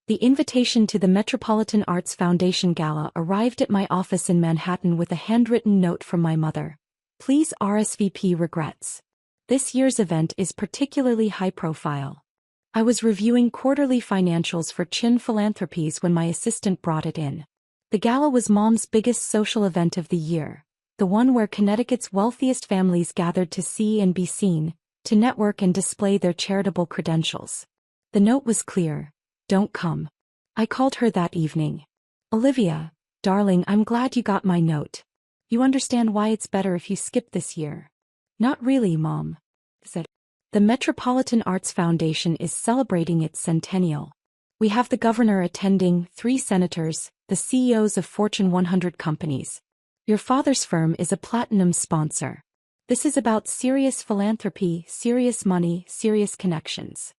The invitation to the Metropolitan Arts Foundation Gala arrived at my office in Manhattan with a handwritten note from my mother. Please RSVP regrets. This year's event is particularly high profile. I was reviewing quarterly financials for Chin Philanthropies when my assistant brought it in. The gala was Mom's biggest social event of the year, the one where Connecticut's wealthiest families gathered to see and be seen, to network and display their charitable credentials. The note was clear: don't come. I called her that evening. Olivia, darling, I'm glad you got my note. You understand why it's better if you skip this year. Not really, Mom, said. The Metropolitan Arts Foundation is celebrating its centennial. We have the governor attending, 3 senators, the CEOs of Fortune 100 companies. Your father's firm is a platinum sponsor. This is about serious philanthropy, serious money, serious connections.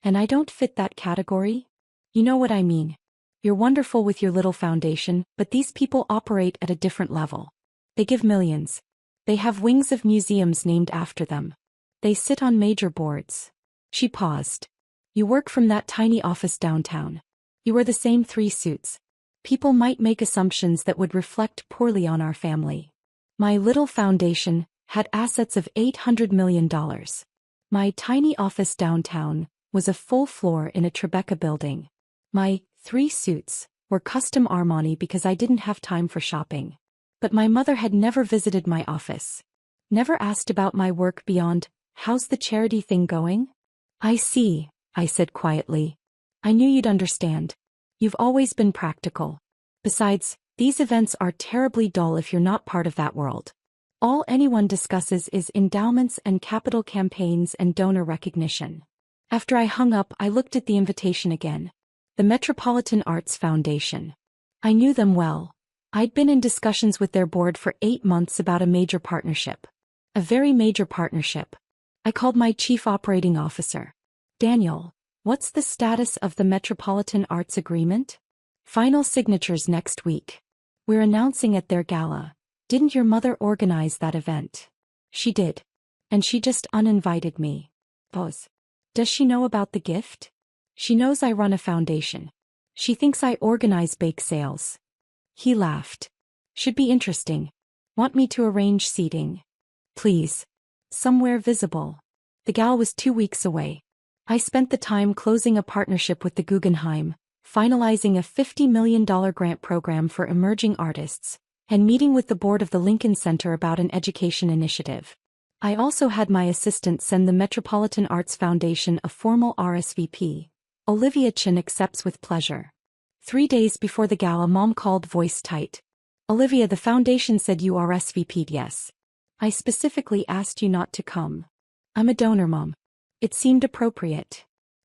And I don't fit that category? You know what I mean. You're wonderful with your little foundation, but these people operate at a different level. They give millions. They have wings of museums named after them. They sit on major boards. She paused. You work from that tiny office downtown. You wear the same 3 suits. People might make assumptions that would reflect poorly on our family. My little foundation had assets of $800 million. My tiny office downtown was a full floor in a Tribeca building. My 3 suits were custom Armani because I didn't have time for shopping. But my mother had never visited my office. Never asked about my work beyond, "How's the charity thing going?" "I see," I said quietly. "I knew you'd understand. You've always been practical. Besides, these events are terribly dull if you're not part of that world. All anyone discusses is endowments and capital campaigns and donor recognition." After I hung up, I looked at the invitation again. The Metropolitan Arts Foundation. I knew them well. I'd been in discussions with their board for 8 months about a major partnership. A very major partnership. I called my chief operating officer. "Daniel, what's the status of the Metropolitan Arts Agreement?" "Final signatures next week. We're announcing at their gala. Didn't your mother organize that event?" "She did. And she just uninvited me." Pause. "Does she know about the gift?" "She knows I run a foundation. She thinks I organize bake sales." He laughed. "Should be interesting. Want me to arrange seating?" "Please. Somewhere visible." The gala was 2 weeks away. I spent the time closing a partnership with the Guggenheim, finalizing a $50 million grant program for emerging artists, and meeting with the board of the Lincoln Center about an education initiative. I also had my assistant send the Metropolitan Arts Foundation a formal RSVP. Olivia Chin accepts with pleasure. 3 days before the gala, Mom called, voice tight. "Olivia, the foundation said you RSVP'd, yes. I specifically asked you not to come." "I'm a donor, Mom." It seemed appropriate.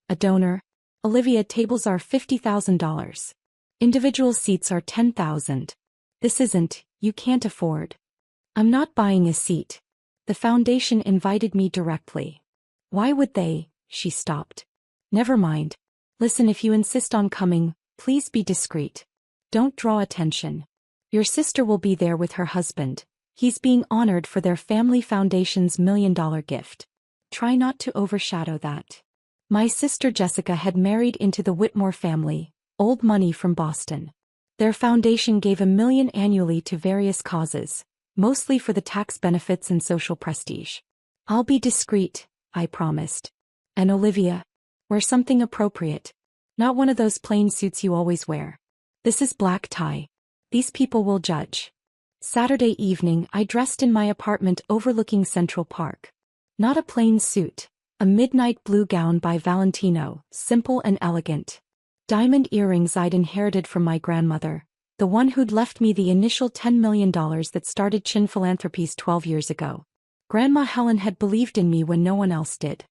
"A donor?" "Olivia, tables are $50,000. Individual seats are $10,000. This isn't, you can't afford." "I'm not buying a seat. The foundation invited me directly." "Why would they?" She stopped. "Never mind. Listen, if you insist on coming, please be discreet. Don't draw attention. Your sister will be there with her husband. He's being honored for their family foundation's $1 million gift. Try not to overshadow that." My sister Jessica had married into the Whitmore family, old money from Boston. Their foundation gave $1 million annually to various causes, mostly for the tax benefits and social prestige. "I'll be discreet," I promised. "And Olivia, wear something appropriate. Not one of those plain suits you always wear. This is black tie. These people will judge." Saturday evening, I dressed in my apartment overlooking Central Park. Not a plain suit. A midnight blue gown by Valentino, simple and elegant. Diamond earrings I'd inherited from my grandmother, the one who'd left me the initial $10 million that started Chin Philanthropies 12 years ago. Grandma Helen had believed in me when no one else did.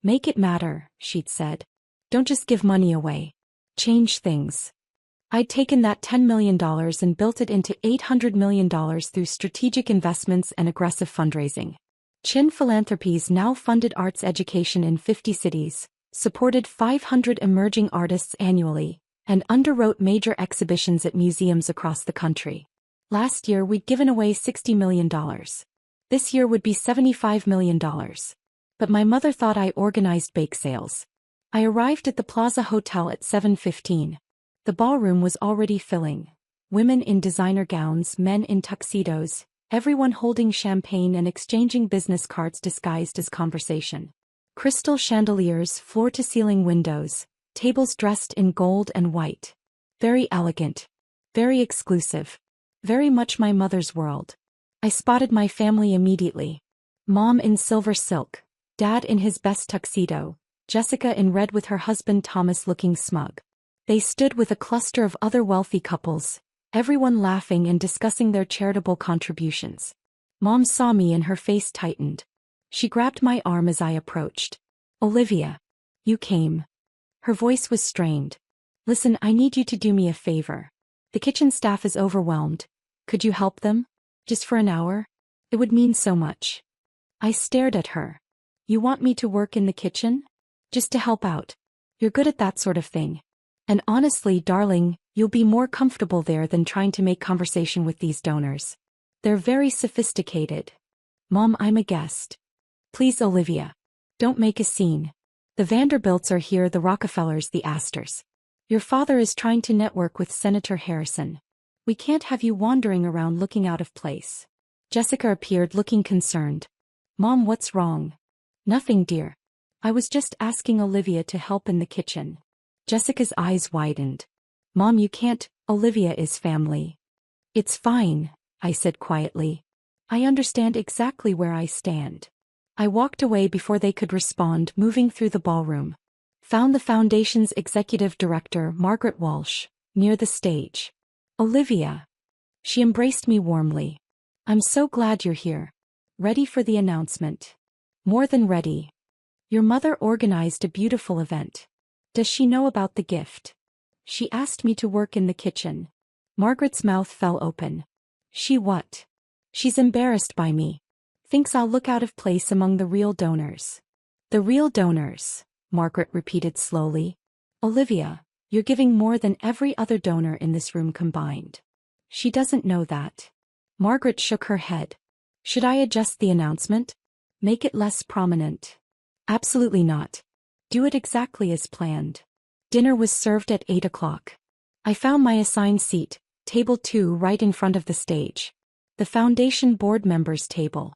"Make it matter," she'd said. "Don't just give money away. Change things." I'd taken that $10 million and built it into $800 million through strategic investments and aggressive fundraising. Chin Philanthropies now funded arts education in 50 cities, supported 500 emerging artists annually, and underwrote major exhibitions at museums across the country. Last year we'd given away $60 million. This year would be $75 million. But my mother thought I organized bake sales. I arrived at the Plaza Hotel at 7:15. The ballroom was already filling. Women in designer gowns, men in tuxedos, everyone holding champagne and exchanging business cards disguised as conversation. Crystal chandeliers, floor-to-ceiling windows, tables dressed in gold and white. Very elegant. Very exclusive. Very much my mother's world. I spotted my family immediately. Mom in silver silk, Dad in his best tuxedo, Jessica in red with her husband Thomas looking smug. They stood with a cluster of other wealthy couples, everyone laughing and discussing their charitable contributions. Mom saw me and her face tightened. She grabbed my arm as I approached. "Olivia. You came." Her voice was strained. "Listen, I need you to do me a favor. The kitchen staff is overwhelmed. Could you help them? Just for an hour? It would mean so much." I stared at her. "You want me to work in the kitchen? Just to help out? You're good at that sort of thing. And honestly, darling, you'll be more comfortable there than trying to make conversation with these donors. They're very sophisticated." "Mom, I'm a guest. Please, Olivia. Don't make a scene. The Vanderbilts are here, the Rockefellers, the Astors. Your father is trying to network with Senator Harrison. We can't have you wandering around looking out of place." Jessica appeared looking concerned. "Mom, what's wrong?" "Nothing, dear. I was just asking Olivia to help in the kitchen." Jessica's eyes widened. "Mom, you can't. Olivia is family." "It's fine," I said quietly. "I understand exactly where I stand." I walked away before they could respond, moving through the ballroom. Found the foundation's executive director, Margaret Walsh, near the stage. "Olivia." She embraced me warmly. "I'm so glad you're here. Ready for the announcement?" "More than ready. Your mother organized a beautiful event. Does she know about the gift? She asked me to work in the kitchen." Margaret's mouth fell open. "She what?" "She's embarrassed by me. Thinks I'll look out of place among the real donors." "The real donors," Margaret repeated slowly. "Olivia, you're giving more than every other donor in this room combined." "She doesn't know that." Margaret shook her head. "Should I adjust the announcement? Make it less prominent?" "Absolutely not. Do it exactly as planned." Dinner was served at 8 o'clock. I found my assigned seat, table 2, right in front of the stage. The foundation board members' table.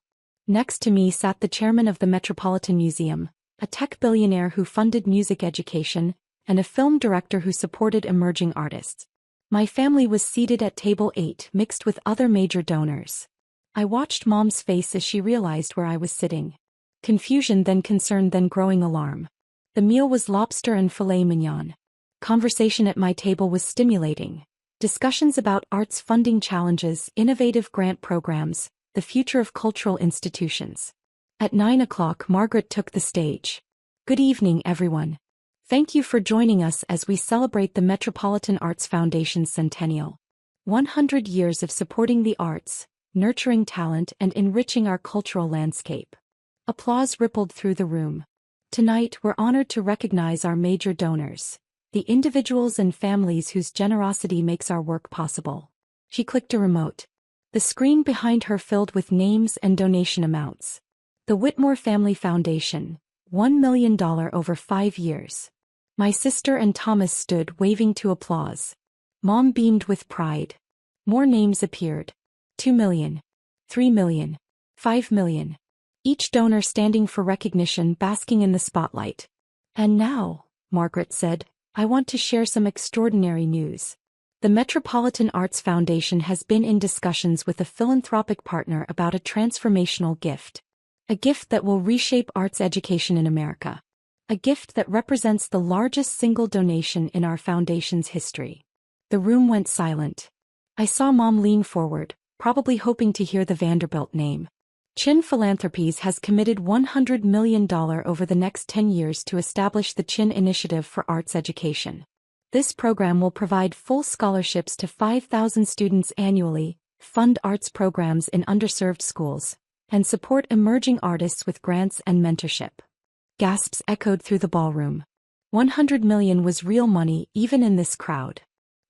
Next to me sat the chairman of the Metropolitan Museum, a tech billionaire who funded music education, and a film director who supported emerging artists. My family was seated at table 8, mixed with other major donors. I watched Mom's face as she realized where I was sitting. Confusion, then concern, then growing alarm. The meal was lobster and filet mignon. Conversation at my table was stimulating. Discussions about arts funding challenges, innovative grant programs, the future of cultural institutions. At 9 o'clock, Margaret took the stage. "Good evening, everyone. Thank you for joining us as we celebrate the Metropolitan Arts Foundation's centennial. 100 years of supporting the arts, nurturing talent, and enriching our cultural landscape." Applause rippled through the room. "Tonight, we're honored to recognize our major donors, the individuals and families whose generosity makes our work possible." She clicked a remote. The screen behind her filled with names and donation amounts. The Whitmore Family Foundation, $1 million over 5 years. My sister and Thomas stood waving to applause. Mom beamed with pride. More names appeared. 2 million. 3 million. 5 million. Each donor standing for recognition, basking in the spotlight. "And now," Margaret said, "I want to share some extraordinary news. The Metropolitan Arts Foundation has been in discussions with a philanthropic partner about a transformational gift. A gift that will reshape arts education in America. A gift that represents the largest single donation in our foundation's history." The room went silent. I saw Mom lean forward, probably hoping to hear the Vanderbilt name. Chin Philanthropies has committed $100 million over the next 10 years to establish the Chin Initiative for Arts Education. This program will provide full scholarships to 5,000 students annually, fund arts programs in underserved schools, and support emerging artists with grants and mentorship. Gasps echoed through the ballroom. 100 million was real money even in this crowd.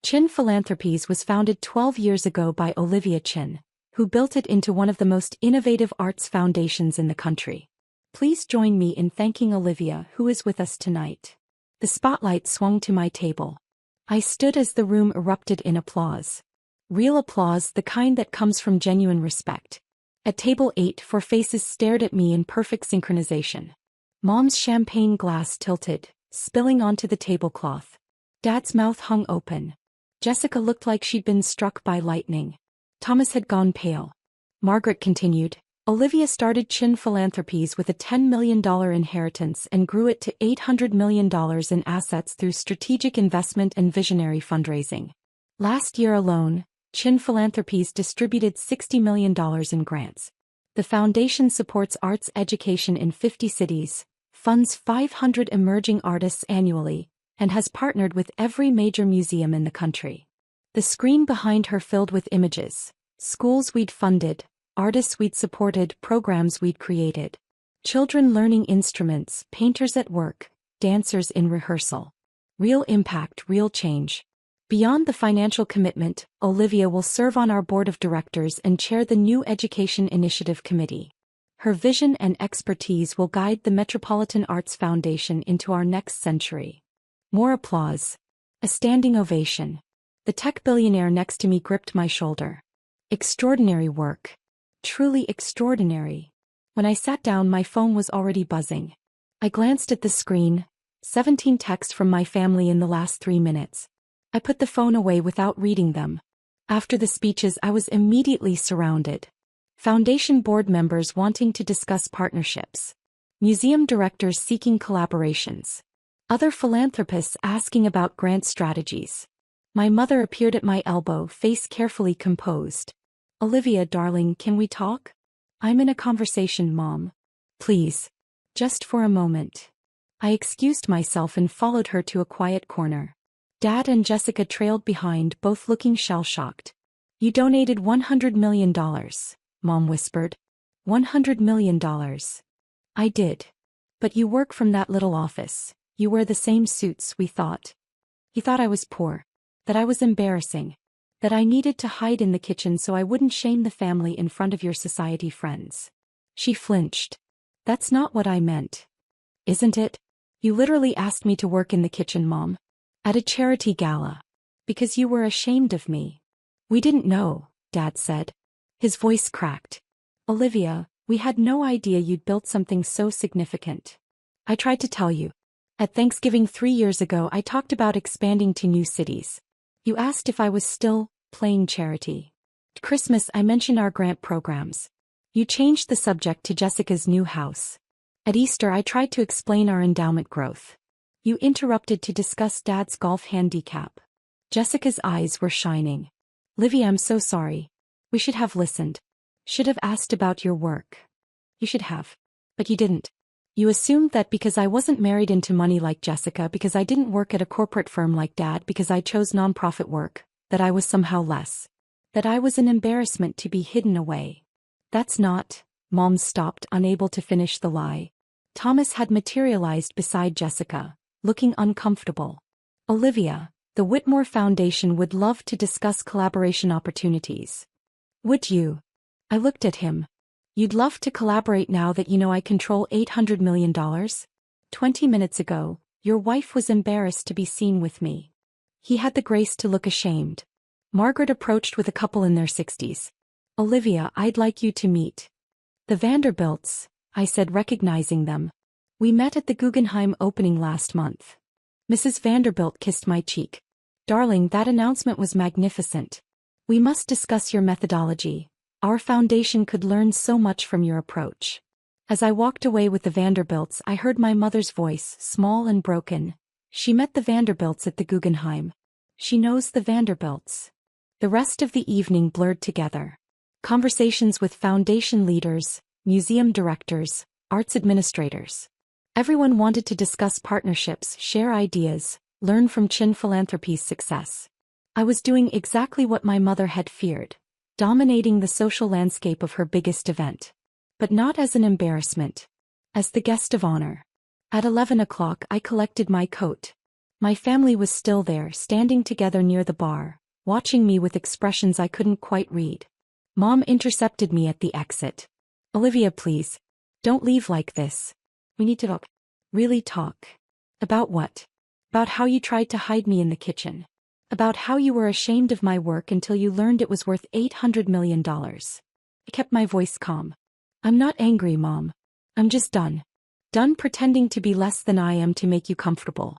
Chin Philanthropies was founded 12 years ago by Olivia Chin, who built it into one of the most innovative arts foundations in the country. Please join me in thanking Olivia, who is with us tonight. The spotlight swung to my table. I stood as the room erupted in applause. Real applause, the kind that comes from genuine respect. At table 8, 4 faces stared at me in perfect synchronization. Mom's champagne glass tilted, spilling onto the tablecloth. Dad's mouth hung open. Jessica looked like she'd been struck by lightning. Thomas had gone pale. Margaret continued. Olivia started Chin Philanthropies with a $10 million inheritance and grew it to $800 million in assets through strategic investment and visionary fundraising. Last year alone, Chin Philanthropies distributed $60 million in grants. The foundation supports arts education in 50 cities, funds 500 emerging artists annually, and has partnered with every major museum in the country. The screen behind her filled with images. Schools we'd funded, artists we'd supported, programs we'd created. Children learning instruments, painters at work, dancers in rehearsal. Real impact, real change. Beyond the financial commitment, Olivia will serve on our board of directors and chair the new Education Initiative Committee. Her vision and expertise will guide the Metropolitan Arts Foundation into our next century. More applause. A standing ovation. The tech billionaire next to me gripped my shoulder. Extraordinary work. Truly extraordinary. When I sat down, my phone was already buzzing. I glanced at the screen. 17 texts from my family in the last 3 minutes. I put the phone away without reading them. After the speeches, I was immediately surrounded. Foundation board members wanting to discuss partnerships. Museum directors seeking collaborations. Other philanthropists asking about grant strategies. My mother appeared at my elbow, face carefully composed. Olivia, darling, can we talk? I'm in a conversation, Mom. Please. Just for a moment. I excused myself and followed her to a quiet corner. Dad and Jessica trailed behind, both looking shell-shocked. You donated $100 million, Mom whispered. $100 million. I did. But you work from that little office. You wear the same suits, we thought. He thought I was poor. That I was embarrassing. That I needed to hide in the kitchen so I wouldn't shame the family in front of your society friends. She flinched. That's not what I meant. Isn't it? You literally asked me to work in the kitchen, Mom. At a charity gala. Because you were ashamed of me. We didn't know, Dad said. His voice cracked. Olivia, we had no idea you'd built something so significant. I tried to tell you. At Thanksgiving 3 years ago, I talked about expanding to new cities. You asked if I was still playing charity. At Christmas, I mentioned our grant programs. You changed the subject to Jessica's new house. At Easter, I tried to explain our endowment growth. You interrupted to discuss Dad's golf handicap. Jessica's eyes were shining. Livy, I'm so sorry. We should have listened. Should have asked about your work. You should have. But you didn't. You assumed that because I wasn't married into money like Jessica, because I didn't work at a corporate firm like Dad, because I chose nonprofit work, that I was somehow less. That I was an embarrassment to be hidden away. That's not. Mom stopped, unable to finish the lie. Thomas had materialized beside Jessica, looking uncomfortable. Olivia, the Whitmore Foundation would love to discuss collaboration opportunities. Would you? I looked at him. You'd love to collaborate now that you know I control $800 million? 20 minutes ago, your wife was embarrassed to be seen with me. He had the grace to look ashamed. Margaret approached with a couple in their 60s. Olivia, I'd like you to meet. The Vanderbilts, I said, recognizing them. We met at the Guggenheim opening last month. Mrs. Vanderbilt kissed my cheek. Darling, that announcement was magnificent. We must discuss your methodology. Our foundation could learn so much from your approach. As I walked away with the Vanderbilts, I heard my mother's voice, small and broken. She met the Vanderbilts at the Guggenheim. She knows the Vanderbilts. The rest of the evening blurred together. Conversations with foundation leaders, museum directors, arts administrators. Everyone wanted to discuss partnerships, share ideas, learn from Chin Philanthropies' success. I was doing exactly what my mother had feared, dominating the social landscape of her biggest event. But not as an embarrassment. As the guest of honor. At 11 o'clock I collected my coat. My family was still there, standing together near the bar, watching me with expressions I couldn't quite read. Mom intercepted me at the exit. Olivia, please. Don't leave like this. We need to talk. Really talk. About what? About how you tried to hide me in the kitchen. About how you were ashamed of my work until you learned it was worth $800 million. I kept my voice calm. I'm not angry, Mom. I'm just done. Done pretending to be less than I am to make you comfortable.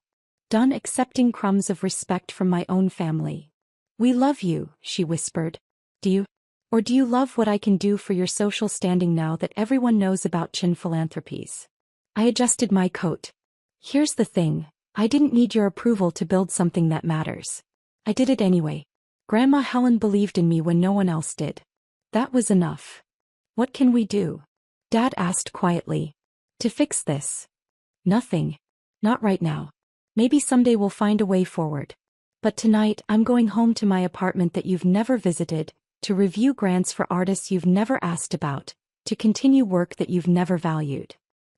Done accepting crumbs of respect from my own family. We love you, she whispered. Do you? Or do you love what I can do for your social standing now that everyone knows about Chin Philanthropies? I adjusted my coat. Here's the thing, I didn't need your approval to build something that matters. I did it anyway. Grandma Helen believed in me when no one else did. That was enough. What can we do? Dad asked quietly. To fix this? Nothing. Not right now. Maybe someday we'll find a way forward. But tonight I'm going home to my apartment that you've never visited, to review grants for artists you've never asked about, to continue work that you've never valued.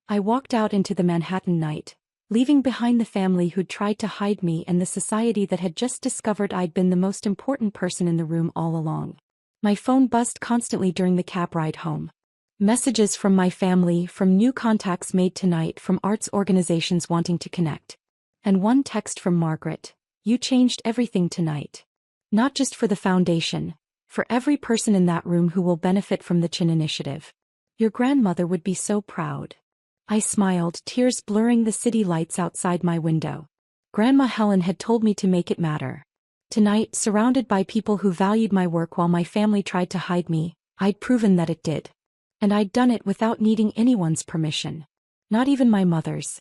I walked out into the Manhattan night, leaving behind the family who'd tried to hide me and the society that had just discovered I'd been the most important person in the room all along. My phone buzzed constantly during the cab ride home. Messages from my family, from new contacts made tonight, from arts organizations wanting to connect. And one text from Margaret. You changed everything tonight. Not just for the foundation, for every person in that room who will benefit from the Chin Initiative. Your grandmother would be so proud. I smiled, tears blurring the city lights outside my window. Grandma Helen had told me to make it matter. Tonight, surrounded by people who valued my work while my family tried to hide me, I'd proven that it did. And I'd done it without needing anyone's permission. Not even my mother's.